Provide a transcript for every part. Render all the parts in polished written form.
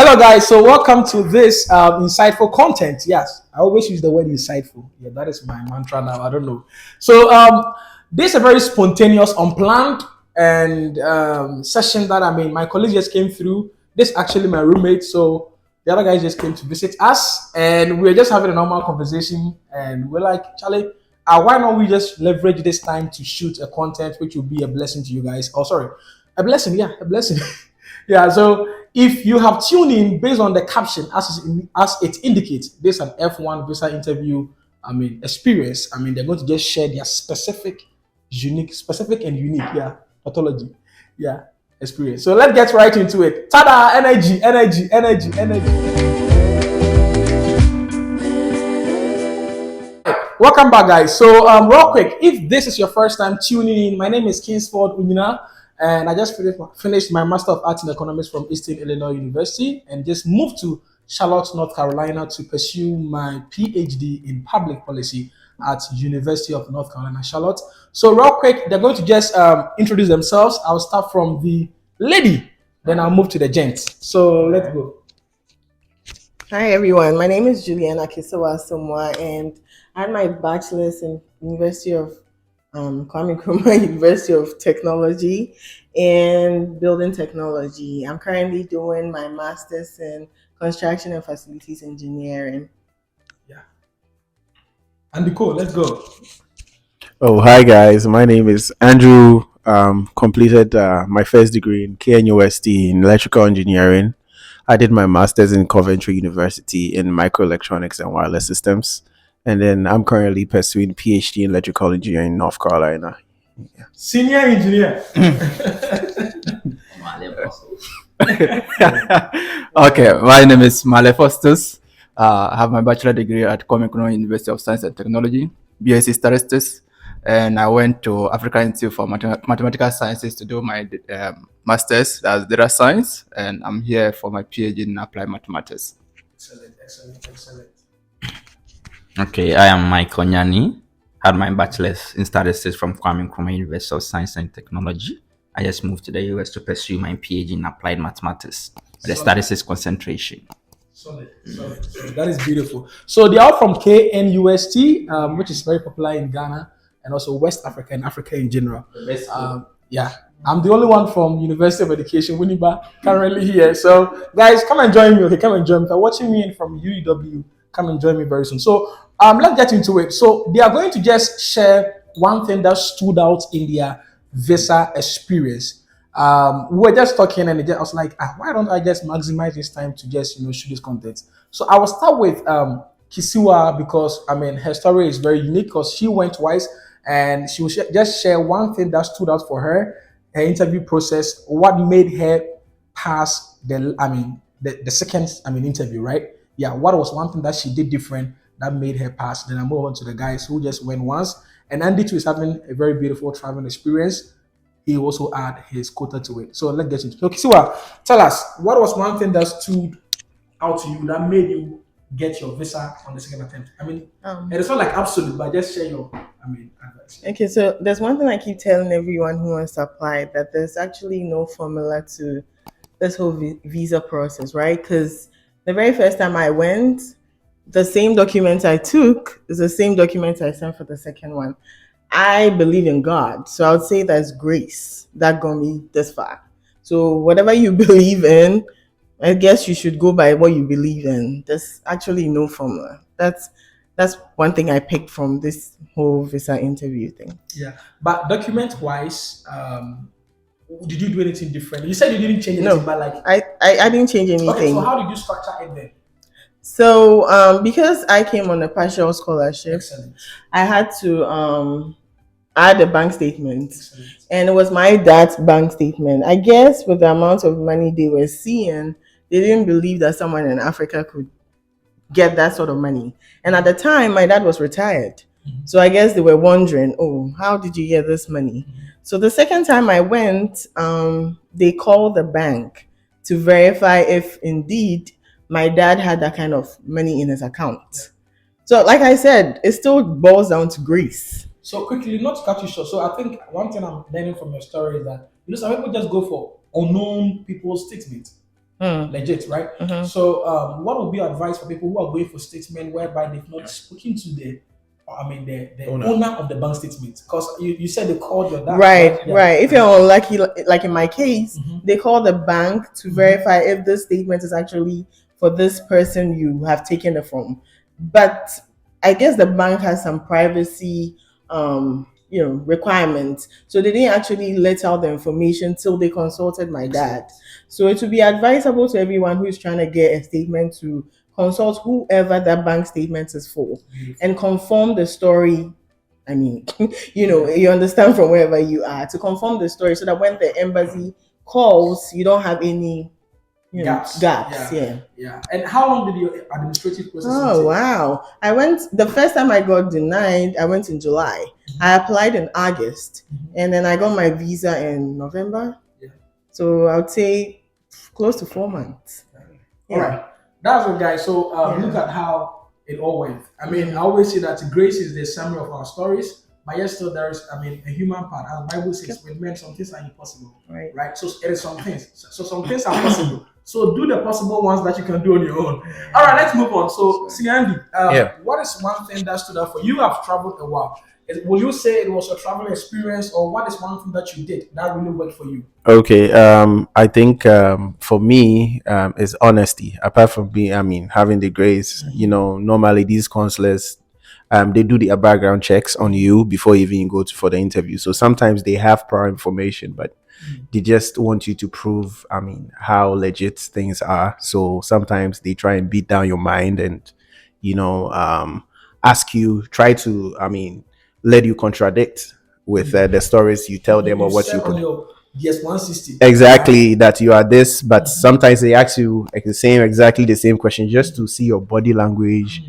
Hello, guys. So, welcome to this insightful content. Yes, I always use the word insightful. Yeah, that is my mantra now. I don't know. So, this is a very spontaneous, unplanned, and session that my colleagues just came through. This is actually my roommate. So, the other guys just came to visit us, and we are just having a normal conversation. And we're like, Charlie, why not we just leverage this time to shoot a content which will be a blessing to you guys? Oh, sorry, a blessing. Yeah, a blessing. Yeah, so if you have tuned in based on the caption as it indicates, this is an F1 visa interview, experience. They're going to just share their specific and unique, yeah, pathology, yeah, experience. So let's get right into it. Tada! Energy, energy, energy, energy. Welcome back, guys. So, real quick, if this is your first time tuning in, my name is Kingsford Onyina, and I just finished my Master of Arts in Economics from Eastern Illinois University, and just moved to Charlotte, North Carolina, to pursue my PhD in Public Policy at University of North Carolina, Charlotte. So, real quick, they're going to just introduce themselves. I'll start from the lady, then I'll move to the gents. So, let's go. Hi everyone, my name is Juliana Kisawa Somwa, and I had my bachelor's in University of Kwame Nkrumah University of Technology and Building Technology. I'm currently doing my master's in Construction and Facilities Engineering. Yeah. And Nicole, let's go. Oh, hi guys. My name is Andrew. Completed my first degree in KNUST in electrical engineering. I did my master's in Coventry University in microelectronics and wireless systems. And then I'm currently pursuing PhD in electrical engineering in North Carolina. Yeah. Senior engineer. Okay, my name is Male Fostus. I have my bachelor degree at Cameroon University of Science and Technology, BSc Statistics, and I went to African Institute for Mathematical Sciences to do my master's as data science, and I'm here for my PhD in applied mathematics. Excellent. Okay, I am Mike Onyani. Had my bachelor's in statistics from Kwame Nkrumah University of Science and Technology. I just moved to the US to pursue my PhD in applied mathematics with a statistics concentration. Solid. That is beautiful. So they are from KNUST, which is very popular in Ghana and also West Africa and Africa in general. Yeah. I'm the only one from University of Education, Winneba, currently here. So, guys, come and join me. Okay, come and join me. If you're watching me from UEW, come and join me very soon. So, let's get into it. So, they are going to just share one thing that stood out in their visa experience. We were just talking, and I was like, why don't I just maximize this time to just shoot this content? So, I will start with Kisiwa because her story is very unique because she went twice, and she will just share one thing that stood out for her interview process, what made her pass the second interview, right? Yeah, what was one thing that she did different that made her pass? Then I move on to the guys who just went once, and Andy too is having a very beautiful traveling experience. He also add his quota to it. So let's get into it. So Kisiwa, tell us, what was one thing that stood out to you that made you get your visa on the second attempt? It's not like absolute, but just share your advice. Okay, so there's one thing I keep telling everyone who wants to apply, that there's actually no formula to this whole visa process, right? Because the very first time I went, the same documents I took is the same documents I sent for the second one. I believe in God, so I would say that's grace that got me this far. So whatever you believe in, I guess you should go by what you believe in. There's actually no formula. That's one thing I picked from this whole visa interview thing. Yeah, but document-wise, did you do anything different? You said you didn't change anything, but like I didn't change anything. Okay, so how did you structure it then? So because I came on a partial scholarship, Excellent. I had to add a bank statement. Excellent. And it was my dad's bank statement. I guess with the amount of money they were seeing, they didn't believe that someone in Africa could get that sort of money. And at the time, my dad was retired. Mm-hmm. So I guess they were wondering, oh, how did you get this money? Mm-hmm. So the second time I went, they called the bank to verify if indeed my dad had that kind of money in his account. Yeah. So like I said, it still boils down to grace. So quickly, not to cut you short. So I think one thing I'm learning from your story is that some people just go for unknown people's statements. legit, right? So, what would be your advice for people who are going for statement whereby they've not spoken to the owner of the bank statement? Because you said they called your dad. Right, Yeah. right. If you're unlucky, like in my case, they call the bank to verify if this statement is actually for this person you have taken it from. But I guess the bank has some privacy, requirements. So they didn't actually let out the information till they consulted my dad. So it would be advisable to everyone who is trying to get a statement to consult whoever that bank statement is for and confirm the story. I mean, you understand from wherever you are to confirm the story so that when the embassy calls, you don't have any gaps. Yeah. And how long did your administrative process Oh, take? wow. The first time I got denied, I went in July. I applied in August and then I got my visa in November. Yeah. So I would say close to 4 months. All right. That's what, guys. So look at how it all went. I mean, I always say that grace is the summary of our stories, but yet still there is, a human part. As the Bible says, with men, some things are impossible. Right. So it is some things. So some things are possible. So do the possible ones that you can do on your own. All right, let's move on. So, Andy, what is one thing that stood out for you? You have traveled a while. Will you say it was a travel experience, or what is one thing that you did that really worked for you? Okay, I think for me, is honesty. Apart from being, having the grace, normally these consulars, they do the background checks on you before you even go for the interview. So sometimes they have prior information, but they just want you to prove, how legit things are. So sometimes they try and beat down your mind and, ask you, try to, let you contradict with the stories you tell them or what you put. Yes, 160. Exactly, that you are this, but sometimes they ask you exactly the same question just to see your body language.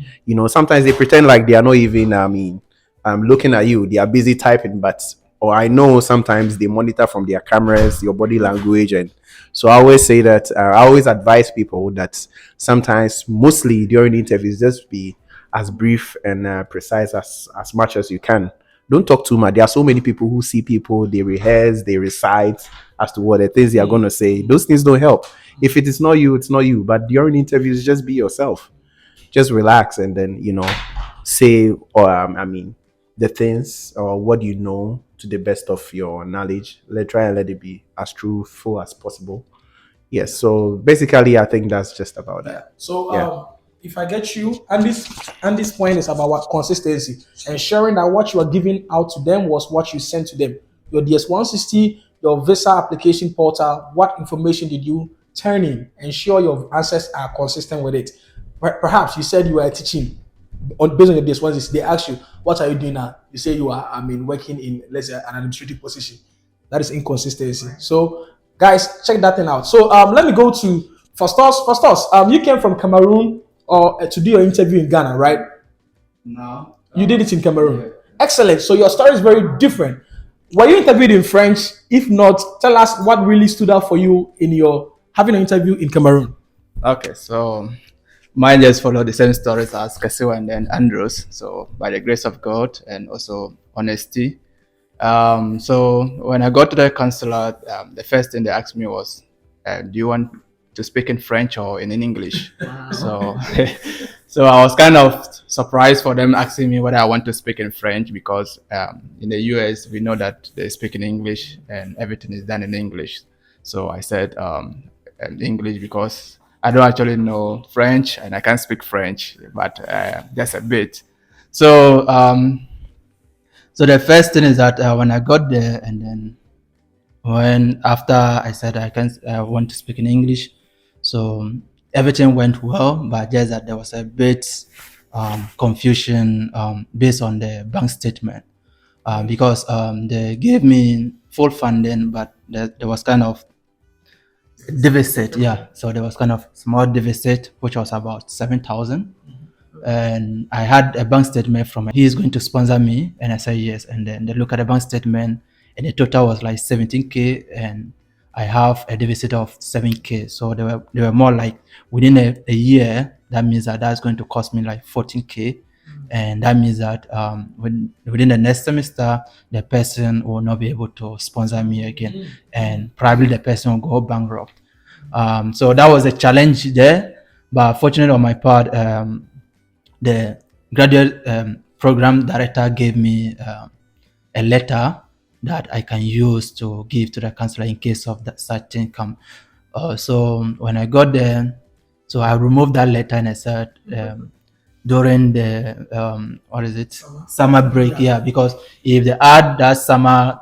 Sometimes they pretend like they are not even, looking at you. They are busy typing, or I know sometimes they monitor from their cameras, your body language. And so I always say that, I always advise people that sometimes, mostly during interviews, just be as brief and precise as much as you can. Don't talk too much. There are so many people who see people, they rehearse, they recite as to what the things they are going to say. Those things don't help. If it is not you, it's not you. But during interviews, just be yourself. Just relax and then, say, or the things or what you know to the best of your knowledge. Try and let it be as truthful as possible. Yes. So basically, I think that's just about that. So if I get you, and this point is about what consistency, ensuring that what you are giving out to them was what you sent to them. Your DS-160, your visa application portal, what information did you turn in? Ensure your answers are consistent with it. Perhaps you said you were teaching based on your DS-160. They ask you, what are you doing now? You say you are, working in, let's say, an administrative position. That is inconsistency. So, guys, check that thing out. So, let me go to First, you came from Cameroon or to do your interview in Ghana, right? No. You did it in Cameroon. Yeah. Excellent. So your story is very different. Were you interviewed in French? If not, tell us what really stood out for you in your having an interview in Cameroon. Okay, so mine just followed the same stories as Kasiwa and then Andrews. So by the grace of God and also honesty. So when I got to the consulate, the first thing they asked me was, do you want to speak in French or in English? Wow. So I was kind of surprised for them asking me whether I want to speak in French because in the US we know that they speak in English and everything is done in English. So I said English because I don't actually know French and I can't speak French, but just a bit. So so the first thing is that when I got there and then when after I said I want to speak in English, so everything went well, but just that there was a bit confusion based on the bank statement because they gave me full funding, but there was kind of deficit. Yeah, so there was kind of small deficit, which was about 7,000. And I had a bank statement from he is going to sponsor me, and I said yes. And then they look at the bank statement, and the total was like 17K, and I have a deficit of 7K. So they were more like within a year. That means that that's going to cost me like 14K, and that means that within the next semester, the person will not be able to sponsor me again, and probably the person will go bankrupt. So that was a challenge there. But fortunately on my part, the graduate program director gave me a letter that I can use to give to the counselor in case of that such thing come. So when I got there, so I removed that letter and I said, during the what is it, summer break, yeah, because if they add that summer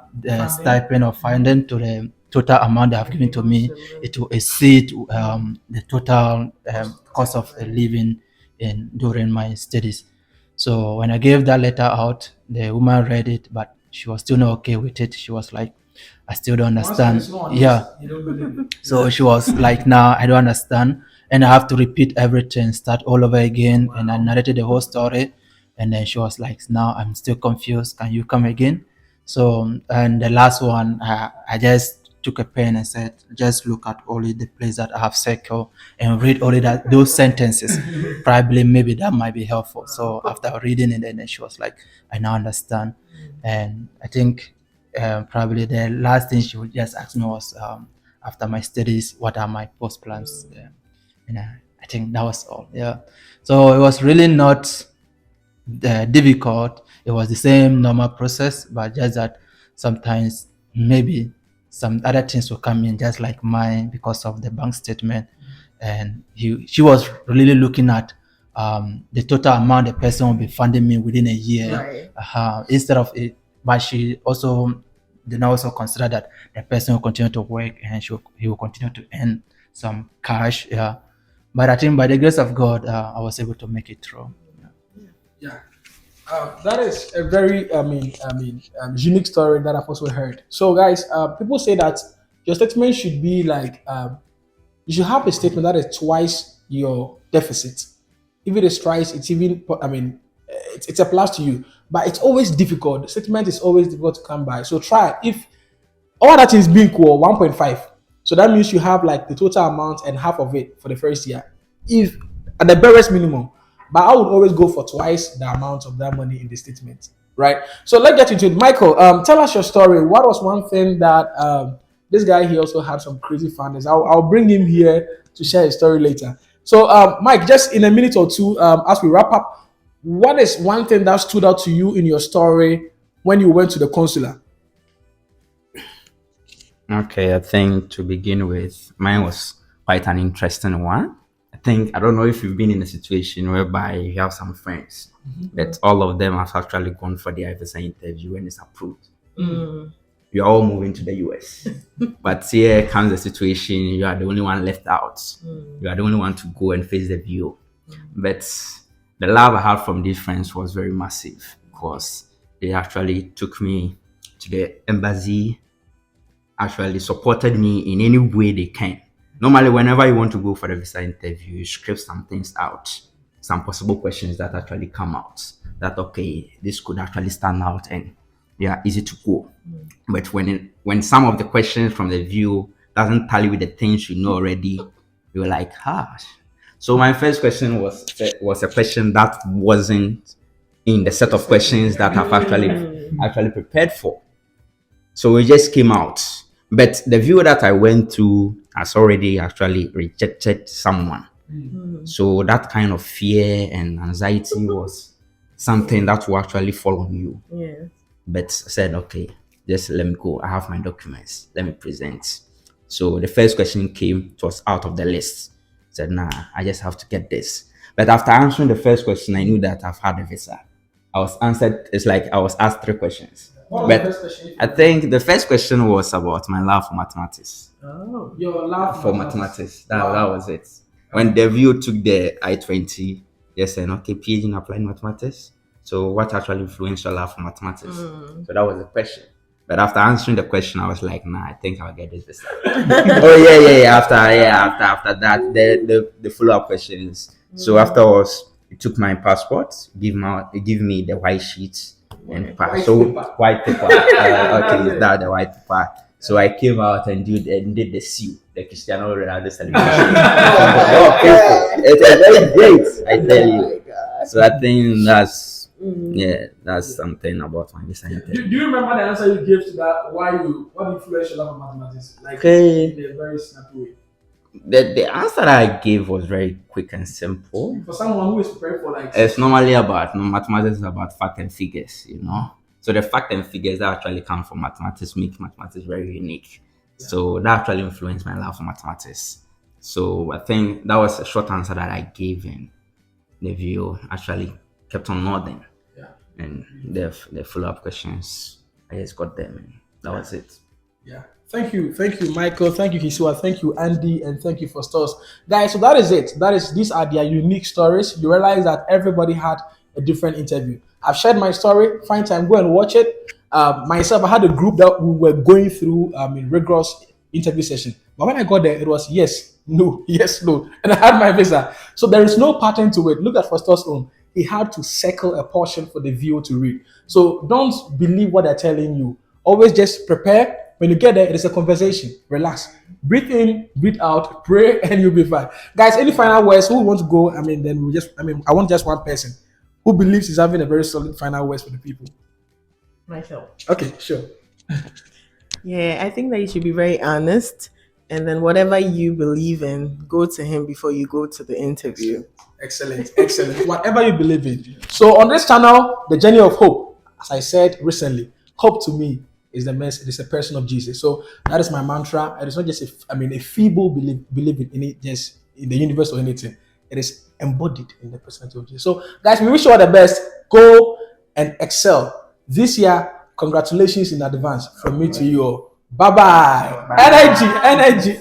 stipend or funding to the total amount they have given to me, it will exceed the total cost of living in during my studies. So when I gave that letter out, the woman read it, but she was still not okay with it. She was like, I still don't understand. Yeah. So she was like, nah, I don't understand. And I have to repeat everything, start all over again. And I narrated the whole story. And then she was like, now I'm still confused. Can you come again? So, and the last one, I just took a pen and said, just look at only the place that I have circled and read only that those sentences. Probably maybe that might be helpful. So after reading it, and then she was like, I now understand. And I think probably the last thing she would just ask me was, after my studies, what are my post plans? And I think that was all. Yeah. So it was really not difficult. It was the same normal process, but just that sometimes maybe some other things will come in, just like mine, because of the bank statement. And she was really looking at the total amount the person will be funding me within a year, instead of it. But she also did not also consider that the person will continue to work and he will continue to earn some cash. Yeah. But I think by the grace of God, I was able to make it through. Yeah. That is a very, unique story that I've also heard. So, guys, people say that your statement should be like, you should have a statement that is twice your deficit. If it is twice, it's even, it's a plus to you. But it's always difficult. The statement is always difficult to come by. So try. If all that is being equal 1.5, so that means you have like the total amount and half of it for the first year, if at the barest minimum. But I would always go for twice the amount of that money in the statement, right? So let's get into it. Michael, tell us your story. What was one thing that this guy here also had some crazy findings? I'll bring him here to share his story later. So Mike, just in a minute or two, as we wrap up, what is one thing that stood out to you in your story when you went to the consular? Okay, I think to begin with, mine was quite an interesting one. I don't know if you've been in a situation whereby you have some friends that all of them have actually gone for their visa interview and it's approved. You're all moving to the US. But here comes the situation, you are the only one left out. You are the only one to go and face the view. But the love I had from these friends was very massive because they actually took me to the embassy, actually supported me in any way they can. Normally, whenever you want to go for the visa interview, you script some things out, some possible questions that actually come out. That okay, this could actually stand out and they are easy to go. But when some of the questions from the view doesn't tally with the things you know already, you're like, So my first question was a question that wasn't in the set of questions that I've actually prepared for. So it just came out. But the view that I went to has already actually rejected someone. So that kind of fear and anxiety was something that will actually fall on you. Yes. But I said, okay, just let me go. I have my documents. Let me present. So the first question came, it was out of the list. I said, nah, I just have to get this. But after answering the first question, I knew that I've had a visa. It's like I was asked 3 questions. But I think the first question was about my love for mathematics. Oh, your love For mathematics. That was it. When the view took the I-20, they said, okay, PhD in applied mathematics. So what actually influenced your love for mathematics? So that was the question. But after answering the question, I was like, nah, I think I'll get this visa. After that, the follow-up questions. So afterwards, it took my passport, give me the white sheet and pass. So white paper. Okay, that's the white paper. So I came out and did the seal, the Cristiano Ronaldo celebration. It was very great, I tell you. So I think that's something about my design. Do you remember the answer you gave to that? What influenced your love of mathematics? Like Okay. in a very snappy way. The answer that I gave was very quick and simple. For someone who is prepared for like It's normally about mathematics is about fact and figures, you know. So the fact and figures that actually come from mathematics make mathematics very unique. So that actually influenced my love for mathematics. So I think that was a short answer that I gave in the view actually kept on nodding. Yeah. And the follow up questions, I just got them and that was it. Yeah. Thank you, Michael. Thank you, Hisua. Thank you, Andy, and thank you for stars, guys. So that is it. These are their unique stories. You realize that everybody had a different interview. I've shared my story. Find time, go and watch it. Myself, I had a group that we were going through in rigorous interview session. But when I got there, it was yes, no, yes, no, and I had my visa. So there is no pattern to it. Look at Foster's own. He had to circle a portion for the viewer to read. So don't believe what they're telling you. Always just prepare. When you get there, it is a conversation. Relax. Breathe in, breathe out, pray, and you'll be fine. Guys, any final words? Who want to go? I want just one person who believes he's having a very solid final words for the people. Myself. Okay, sure. Yeah, I think that you should be very honest, and then whatever you believe in, go to him before you go to the interview. Excellent. Whatever you believe in. So on this channel, the journey of hope, as I said recently, hope to me is the mess. It is a person of Jesus. So that is my mantra. It is not just a feeble belief in it, just in the universe or anything. It is embodied in the personality of Jesus. So guys, we wish you all the best. Go and excel this year. Congratulations in advance from me to you all. Bye bye. Energy.